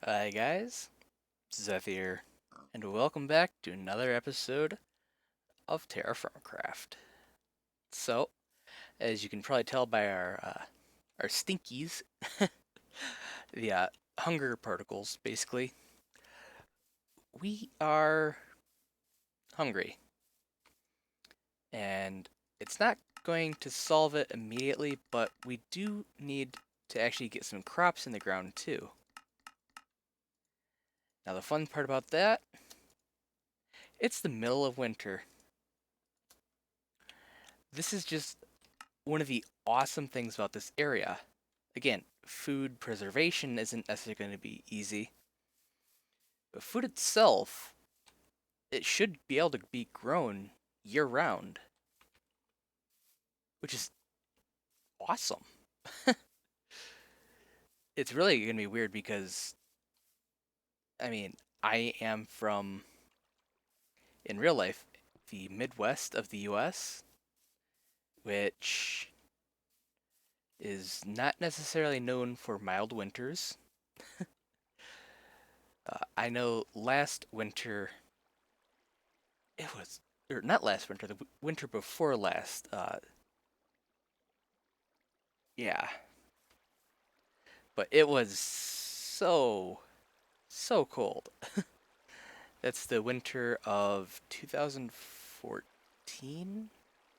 Hi guys, Zeph here, and welcome back to another episode of TerraFirmaCraft. So, as you can probably tell by our stinkies, the hunger particles, basically, we are hungry, and it's not going to solve it immediately, but we do need to actually get some crops in the ground too. Now, the fun part about that, it's the middle of winter. This is just one of the awesome things about this area. Again, food preservation isn't necessarily going to be easy, but food itself, it should be able to be grown year round, which is awesome. It's really going to be weird because, I mean, I am from, in real life, the Midwest of the US, which is not necessarily known for mild winters. I know last winter, it was, or not last winter, the winter before last, yeah, but it was so cold. That's the winter of 2014.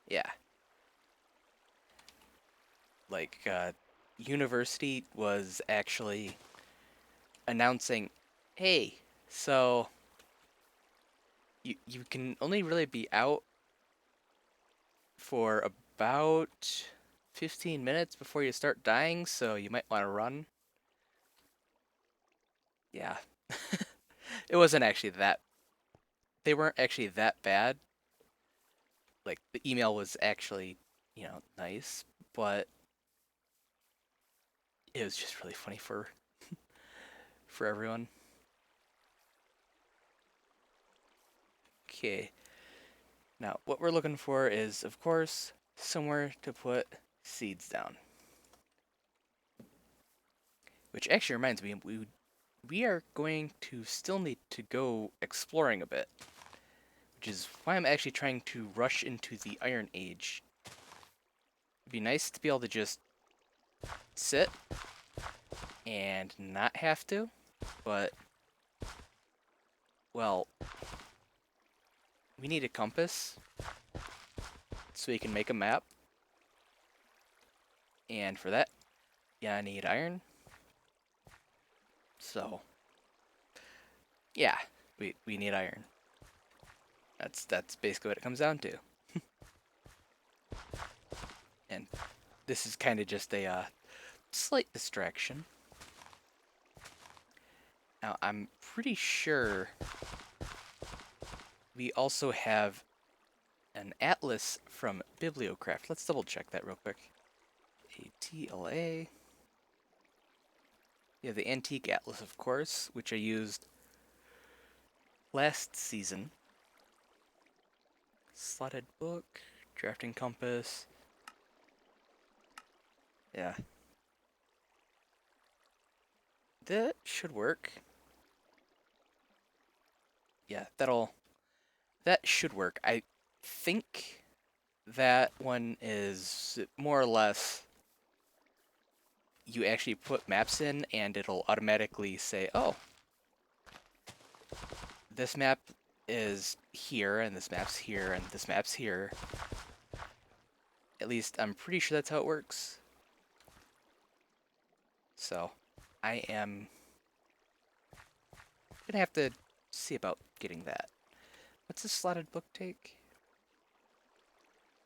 Yeah, like university was actually announcing, "Hey, so you can only really be out for about 15 minutes before you start dying, so you might want to run." Yeah. It wasn't actually that they weren't actually that bad. Like the email was actually, nice, but it was just really funny for everyone. Okay. Now, what we're looking for is, of course, somewhere to put seeds down. Which actually reminds me, we are going to still need to go exploring a bit, which is why I'm actually trying to rush into the Iron Age. It'd be nice to be able to just sit and not have to, but, well, we need a compass so we can make a map, and for that, yeah, I need iron. So, yeah, we need iron. That's basically what it comes down to. And this is kind of just a slight distraction. Now, I'm pretty sure we also have an atlas from Bibliocraft. Let's double check that real quick. ATLA. Yeah, the Antique Atlas, of course, which I used last season. Slotted book, drafting compass. Yeah. That should work. Yeah, that should work. I think that one is more or less you actually put maps in and it'll automatically say, "Oh, this map is here and this map's here and this map's here." At least I'm pretty sure that's how it works. So, I am gonna have to see about getting that. What's this slotted book take?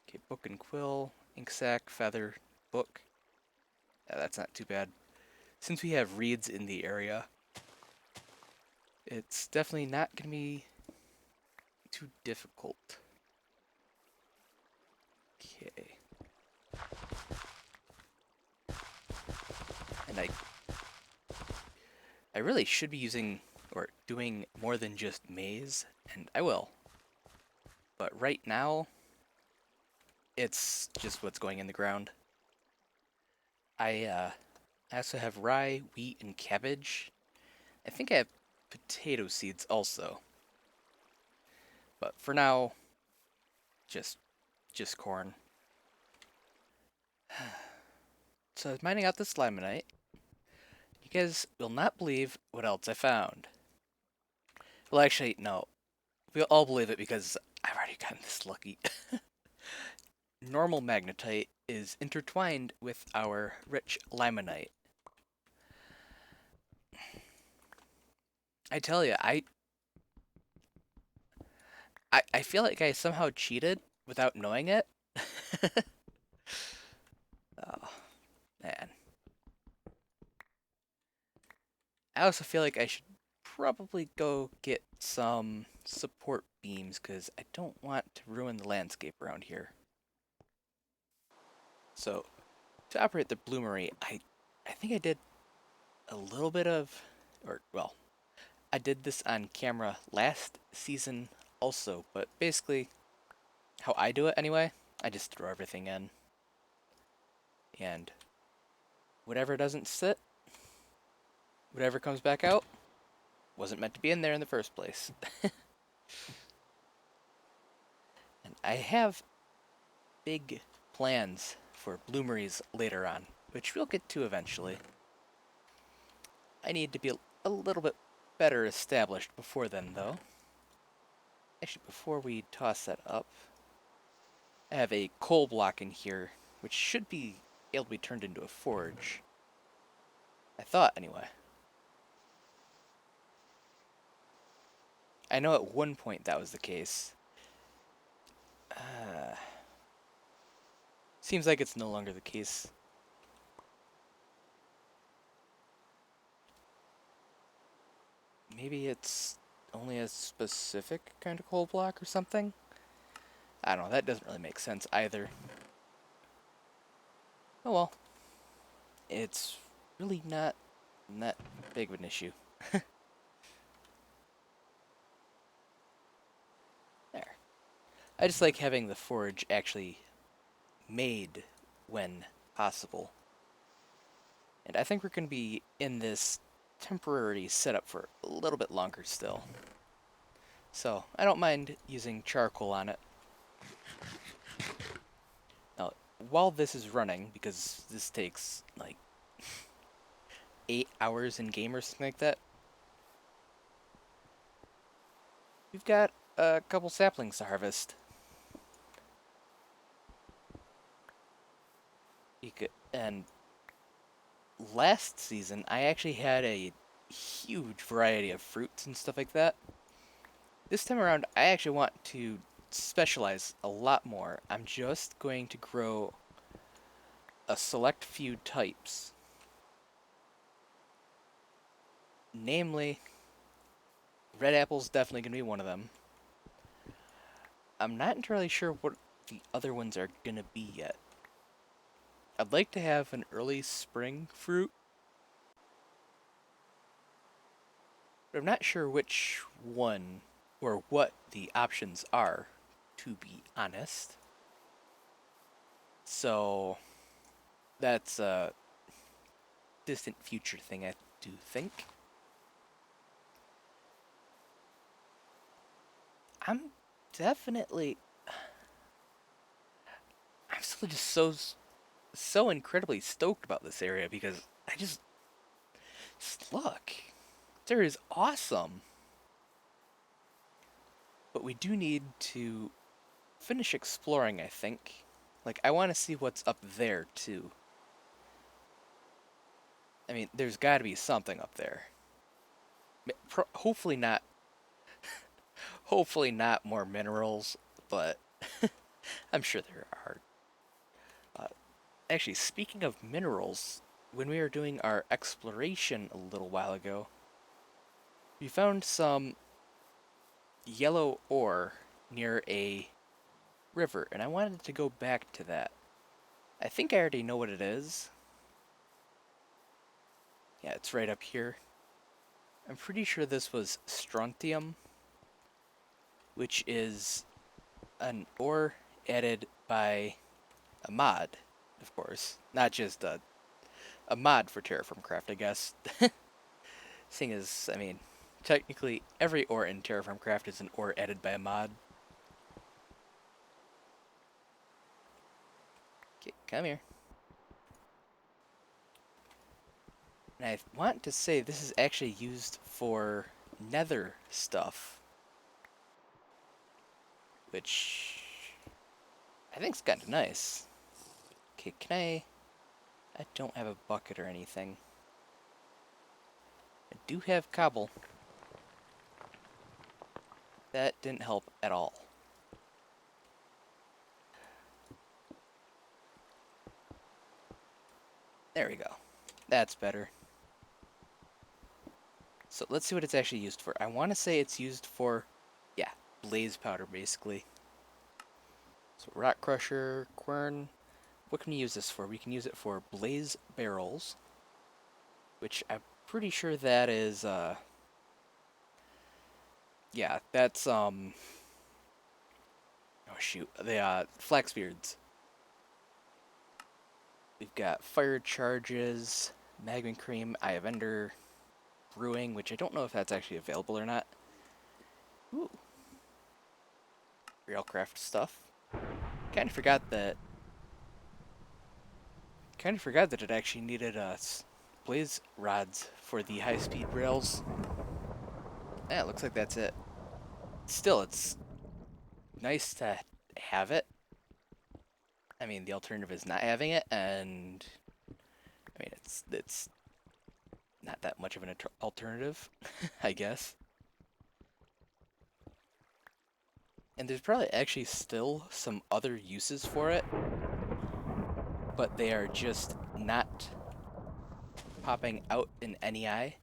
Okay, book and quill, ink sac, feather, book. Yeah, that's not too bad. Since we have reeds in the area, it's definitely not going to be too difficult. Okay. And I really should be using or doing more than just maize, and I will. But right now, it's just what's going in the ground. I also have rye, wheat, and cabbage I think I have potato seeds also. But for now, just corn. So I was mining out this limonite. You guys will not believe what else I found. Well, actually, no. We'll all believe it because I've already gotten this lucky. Normal magnetite is intertwined with our rich limonite. I tell you, I feel like I somehow cheated without knowing it. Oh, man. I also feel like I should probably go get some support beams because I don't want to ruin the landscape around here. So, to operate the bloomery, I think I did a little bit of, or, well, I did this on camera last season also, but basically, how I do it anyway, I just throw everything in. And whatever doesn't sit, whatever comes back out, wasn't meant to be in there in the first place. And I have big plans for bloomeries later on, which we'll get to eventually. I need to be a little bit better established before then, though. Actually, before we toss that up, I have a coal block in here, which should be able to be turned into a forge. I thought, anyway. I know at one point that was the case. Seems like it's no longer the case. Maybe it's only a specific kind of coal block or something? I don't know, that doesn't really make sense either. Oh well. It's really not that big of an issue. There. I just like having the forge actually made when possible. And I think we're going to be in this temporary setup for a little bit longer still. So I don't mind using charcoal on it. Now, while this is running, because this takes like 8 hours in game or something like that, we've got a couple saplings to harvest. And last season, I actually had a huge variety of fruits and stuff like that. This time around, I actually want to specialize a lot more. I'm just going to grow a select few types. Namely, red apple's definitely going to be one of them. I'm not entirely sure what the other ones are going to be yet. I'd like to have an early spring fruit, but I'm not sure which one or what the options are, to be honest. So that's a distant future thing, I do think. I'm definitely, I'm still just so incredibly stoked about this area because I just look, there is awesome. But we do need to finish exploring, I think. Like, I want to see what's up there, too. I mean, there's got to be something up there. Hopefully not. Hopefully not more minerals, but I'm sure there are. Uh, Actually, speaking of minerals, when we were doing our exploration a little while ago, we found some yellow ore near a river, and I wanted to go back to that. I think I already know what it is. Yeah, it's right up here. I'm pretty sure this was strontium, which is an ore added by a mod, of course. Not just a mod for TerraFirmaCraft, I guess. Thing is, I mean, technically every ore in TerraFirmaCraft is an ore added by a mod. Okay, come here. And I want to say this is actually used for nether stuff, which I think's kind of nice. Okay, can I don't have a bucket or anything. I do have cobble. That didn't help at all. There we go. That's better. So let's see what it's actually used for. I want to say it's used for, yeah, blaze powder basically. So rock crusher, quern. What can we use this for? We can use it for blaze barrels, which I'm pretty sure that is, yeah, that's, oh shoot, the, flaxbeards. We've got fire charges, magma cream, eye of ender, brewing, which I don't know if that's actually available or not. Ooh. Bibliocraft stuff. Kind of forgot that it actually needed blaze rods for the high-speed rails. Yeah, it looks like that's it. Still, it's nice to have it. I mean, the alternative is not having it, and I mean, it's not that much of an alternative, I guess. And there's probably actually still some other uses for it, but they are just not popping out in NEI.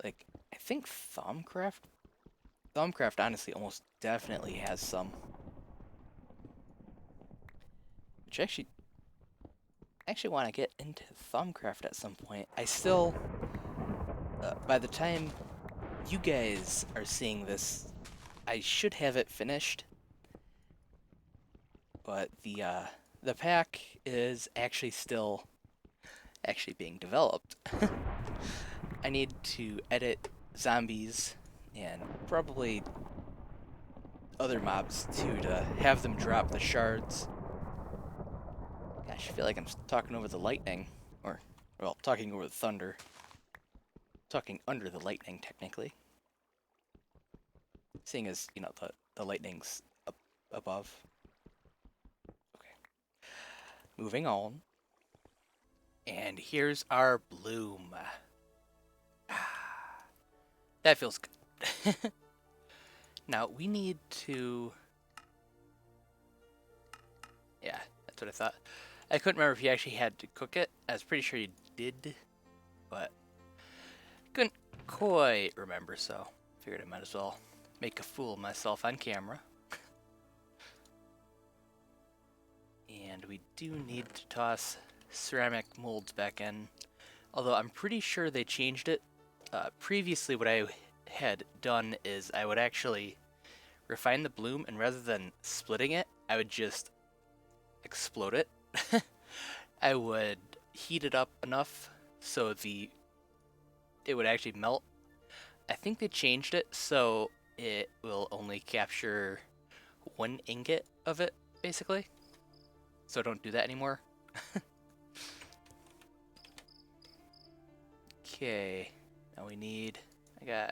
Like, I think Thaumcraft honestly almost definitely has some. Which actually want to get into Thaumcraft at some point. I still, by the time you guys are seeing this, I should have it finished. But the pack is actually still being developed. I need to edit zombies and probably other mobs too to have them drop the shards. Gosh, I feel like I'm talking over the lightning, or well, talking over the thunder. Talking under the lightning, technically. Seeing as, you know, the lightning's up above. Okay. Moving on. And here's our bloom. That feels good. Now, we need to... Yeah, that's what I thought. I couldn't remember if you actually had to cook it. I was pretty sure you did, but couldn't quite remember, so figured I might as well make a fool of myself on camera. And we do need to toss ceramic molds back in, although I'm pretty sure they changed it. Previously, what I had done is I would actually refine the bloom, and rather than splitting it, I would just explode it. I would heat it up enough so it would actually melt. I think they changed it so it will only capture 1 ingot of it, basically. So don't do that anymore. Okay, now we need, yeah.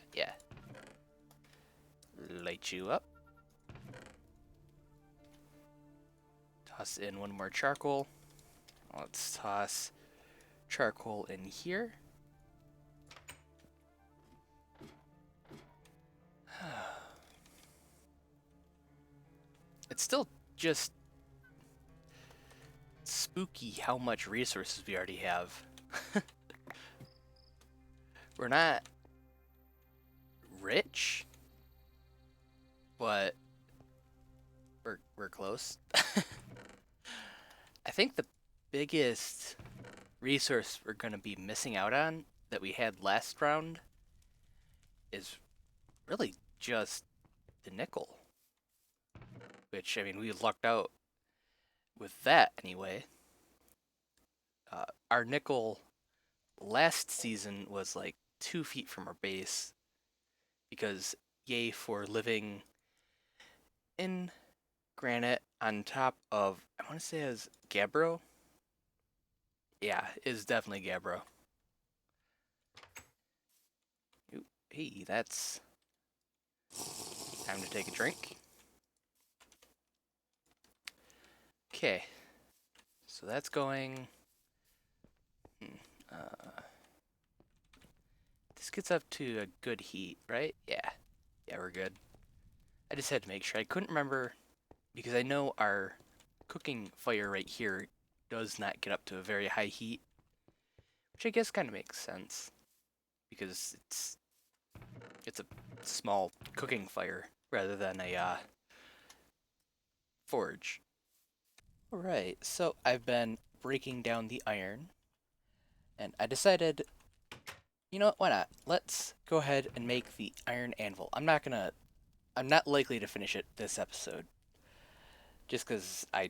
Light you up. Toss in 1 more charcoal. Let's toss charcoal in here. It's still just spooky how much resources we already have. We're not rich, but we're close. I think the biggest resource we're going to be missing out on that we had last round is really just the nickel. Which, I mean, we lucked out with that anyway. Our nickel last season was like 2 feet from our base, because yay for living in granite on top of, I want to say it was gabbro. Yeah, it's definitely gabbro. Ooh, hey, that's time to take a drink. Okay, so that's going. This gets up to a good heat, right? Yeah, we're good. I just had to make sure. I couldn't remember because I know our cooking fire right here does not get up to a very high heat, which I guess kind of makes sense because it's a small cooking fire rather than a forge. Alright, so I've been breaking down the iron, and I decided, you know what, why not? Let's go ahead and make the iron anvil. I'm not likely to finish it this episode, just because I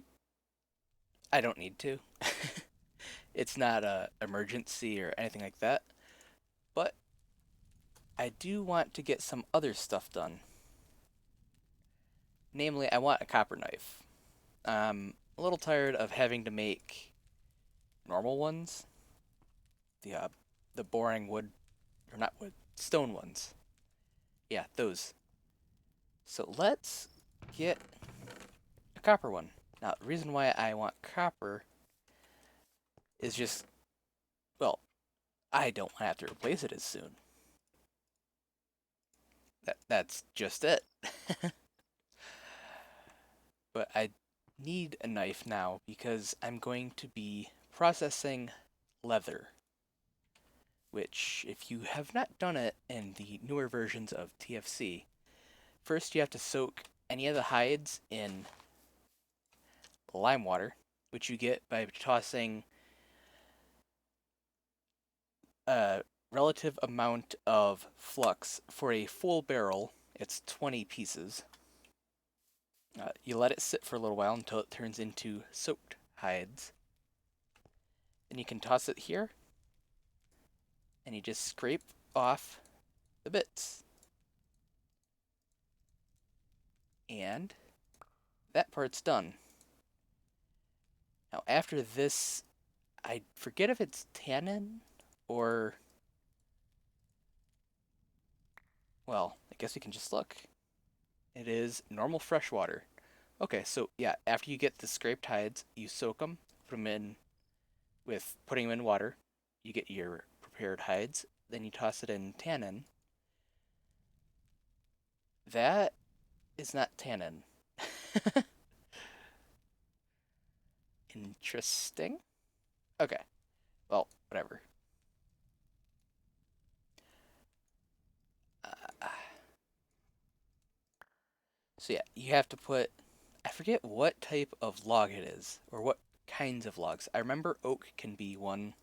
don't need to. It's not a emergency or anything like that, but I do want to get some other stuff done. Namely, I want a copper knife. I'm a little tired of having to make normal ones. The boring wood, or not wood, stone ones. Yeah, those. So let's get a copper one. Now, the reason why I want copper is just, well, I don't have to replace it as soon. That's just it. But I need a knife now because I'm going to be processing leather, which, if you have not done it in the newer versions of TFC, first you have to soak any of the hides in lime water, which you get by tossing a relative amount of flux. For a full barrel, it's 20 pieces. You let it sit for a little while until it turns into soaked hides. Then you can toss it here, and you just scrape off the bits. And that part's done. Now after this, I forget if it's tannin or, well, I guess we can just look. It is normal fresh water. Okay, so yeah, after you get the scraped hides, you soak them, put them in with putting them in water. You get your prepared hides, then you toss it in tannin. That is not tannin. Interesting. Okay, well, whatever. Uh, so yeah, you have to put, I forget what type of log it is, or what kinds of logs. I remember oak can be one,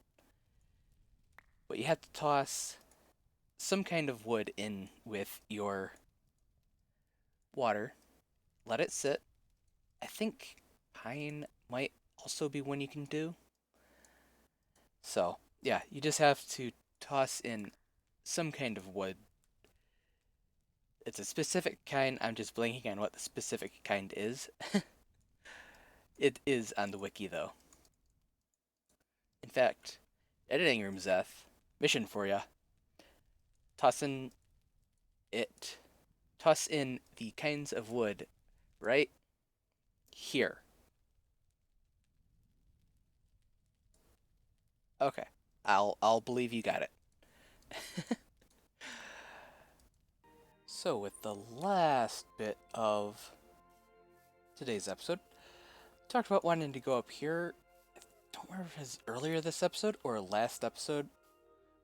but you have to toss some kind of wood in with your water, let it sit. I think pine might also be one you can do. So, yeah, you just have to toss in some kind of wood. It's a specific kind. I'm just blanking on what the specific kind is. It is on the wiki, though. In fact, editing room Zeth, mission for ya. Toss in it. Toss in the kinds of wood right here. Okay, I'll believe you got it. So with the last bit of today's episode, talked about wanting to go up here. I don't remember if it was earlier this episode or last episode,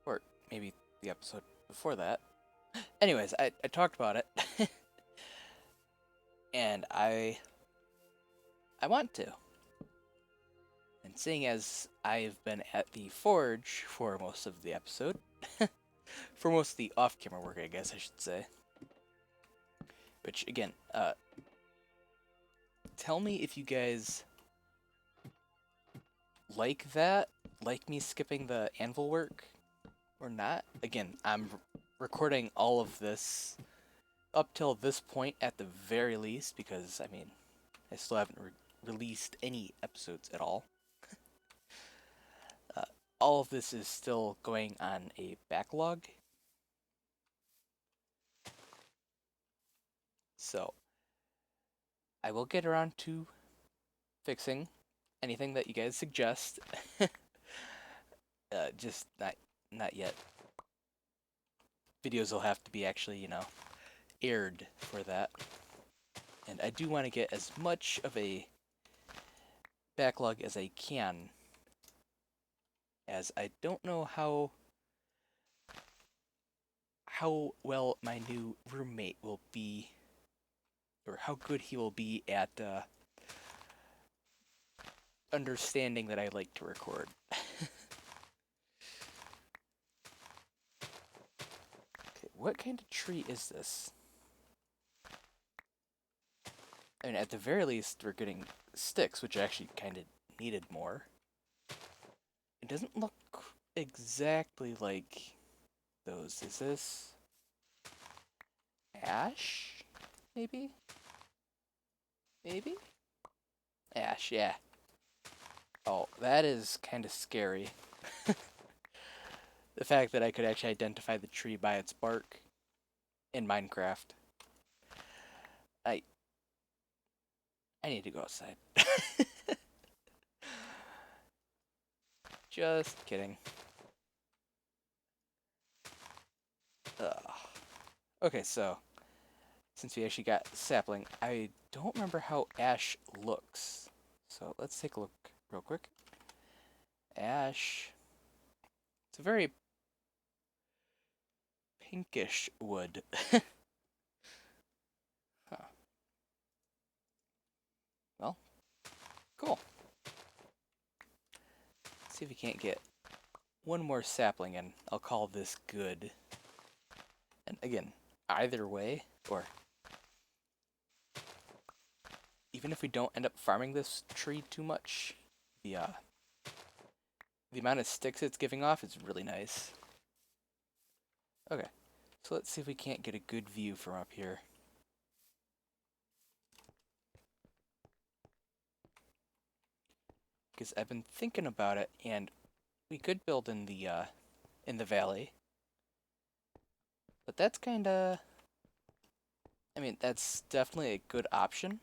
or maybe the episode before that. Anyways, I talked about it, and I want to. And seeing as I've been at the forge for most of the episode, for most of the off-camera work, I guess I should say. Which again, tell me if you guys like that, like me skipping the anvil work, or not. Again, I'm recording all of this up till this point at the very least because, I mean, I still haven't released any episodes at all. All of this is still going on a backlog. So, I will get around to fixing anything that you guys suggest. Just not yet. Videos will have to be actually, you know, aired for that. And I do want to get as much of a backlog as I can, as I don't know how well my new roommate will be, or how good he will be at understanding that I like to record. Okay, what kind of tree is this? I mean, at the very least, we're getting sticks, which actually kind of needed more. It doesn't look exactly like those. Is this ash? Maybe? Maybe? Ash, yeah. Oh, that is kind of scary. The fact that I could actually identify the tree by its bark in Minecraft. I need to go outside. Just kidding. Ugh. Okay, so since we actually got sapling, I don't remember how ash looks. So let's take a look real quick. Ash. It's a very pinkish wood. Huh. Well, cool. Let's see if we can't get one more sapling in. I'll call this good. And again, either way, or even if we don't end up farming this tree too much, the amount of sticks it's giving off is really nice. Okay, so let's see if we can't get a good view from up here. Because I've been thinking about it, and we could build in the valley. But that's kinda... I mean, that's definitely a good option.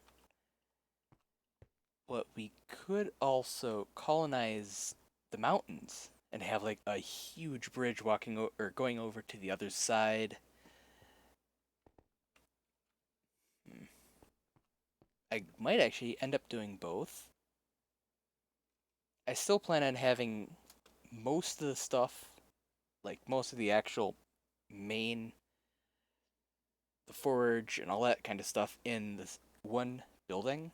But we could also colonize the mountains and have like a huge bridge walking or going over to the other side. I might actually end up doing both. I still plan on having most of the stuff, like most of the actual main, the forge and all that kind of stuff in this one building.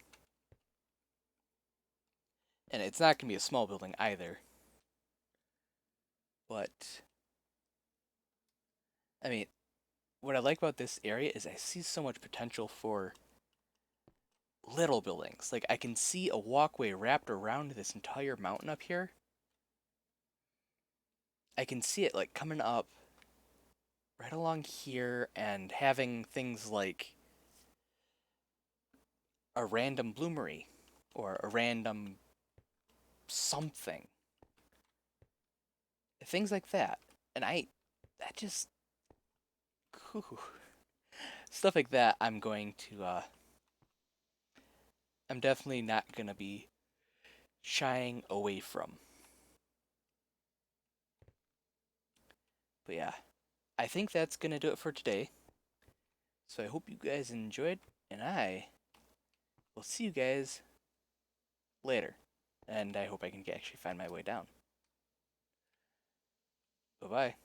And it's not going to be a small building either. But, I mean, what I like about this area is I see so much potential for little buildings. Like, I can see a walkway wrapped around this entire mountain up here. I can see it, like, coming up right along here and having things like a random bloomery or a random something. Things like that. And that just, whew, stuff like that I'm definitely not going to be shying away from. But yeah, I think that's going to do it for today. So I hope you guys enjoyed, and I will see you guys later. And I hope I can actually find my way down. Bye-bye.